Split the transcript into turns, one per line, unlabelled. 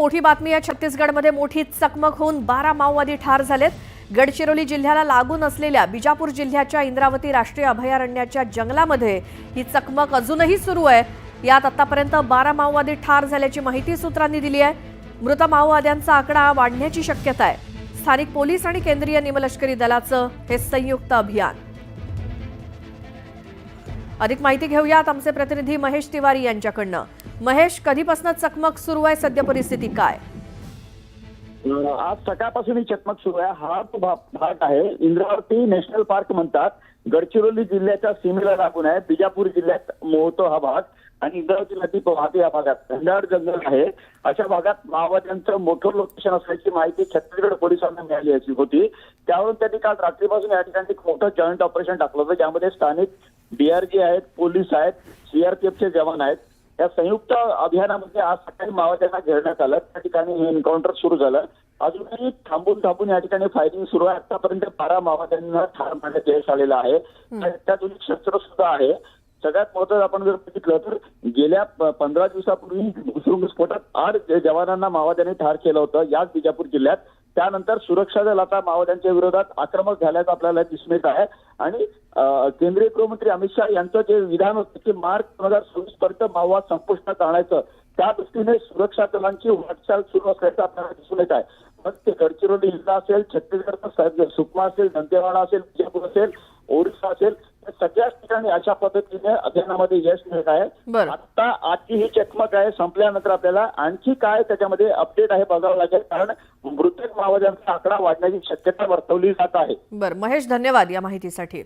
मोठी बातमी आहे। छत्तीसगडमध्ये मोठी चकमक होऊन 12 माओवादी ठार झालेत। गडचिरोली जिल्ह्याला लागून असलेल्या बिजापूर जिल्ह्याच्या इंद्रावती राष्ट्रीय अभयारण्याच्या जंगलामध्ये ही चकमक अजूनही सुरू आहे। यात आतापर्यंत 12 माओवादी ठार झाल्याची माहिती सूत्रांनी दिली आहे। मृत माओवाद्यांचा आकडा वाढण्याची शक्यता आहे। स्थानिक पोलीस आणि केंद्रीय निमलष्करी दलाचं हे संयुक्त अभियान। अधिक माहिती घेऊयात आमचे प्रतिनिधी महेश तिवारी यांच्याकडनं। महेश, कधीपासून चकमक सुरू आहे, सद्य परिस्थिती काय?
आज सकाळपासून ही चकमक सुरू आहे। हा तो भाग आहे, इंद्रावती नॅशनल पार्क म्हणतात, गडचिरोली जिल्ह्याच्या सीमेला लागून आहे। बिजापूर जिल्ह्यात मोडतो हा भाग आणि इंद्रावती नदी वाहते या भागात घनदाट जंगल आहे। अशा भागात माओवाद्यांचं मोठं लोकेशन असल्याची माहिती छत्तीसगड पोलिसांना मिळाली होती। त्यावरून त्यांनी काल रात्रीपासून या ठिकाणी एक मोठं जॉईंट ऑपरेशन टाकलं होतं, ज्यामध्ये स्थानिक डीआरजी आहेत, पोलीस आहेत, सीआरपीएफचे जवान आहेत। या संयुक्त अभियानामध्ये आज सकाळी माओवाद्यांना घेरण्यात आलं। त्या ठिकाणी हे एन्काउंटर सुरू झालं। अजूनही थांबून या ठिकाणी फायरिंग सुरू आहे। आतापर्यंत 12 माओवाद्यांना ठार मारण्यात यश आलेलं आहे। त्यातून शस्त्र सुद्धा आहे। सगळ्यात महत्त्वाचं आपण जर बघितलं तर गेल्या 15 दिवसापूर्वी भुसुरुंग स्फोटात 8 जवानांना माओवाद्यांनी ठार केलं होतं याच बिजापूर जिल्ह्यात। त्यानंतर सुरक्षा दल आता माओवाद्यांच्या विरोधात आक्रमक झाल्याचं आपल्याला दिसून येत आहे। आणि केंद्रीय गृहमंत्री अमित शहा यांचं जे विधान होतं की मार्च 2026 पर्यंत माओवाद संपुष्टात आणायचं, त्या दृष्टीने सुरक्षा दलांची वाटचाल सुरू असल्याचं आपल्याला दिसून येत आहे। मग ते गडचिरोली जिल्हा असेल, छत्तीसगडचा सुकमा असेल, दंतेवाडा असेल, बिजापूर असेल, ओरिसा असेल, सगळ्याच ठिकाणी अशा पद्धतीने अभियानामध्ये यश मिळत आहे। आता आजची ही चकमक आहे, संपल्यानंतर आपल्याला आणखी काय त्याच्यामध्ये अपडेट आहे बघावं लागेल, कारण मृत माओवाद्यांचा आकडा वाढण्याची शक्यता वर्तवली जात आहे।
बरं महेश, धन्यवाद या माहितीसाठी।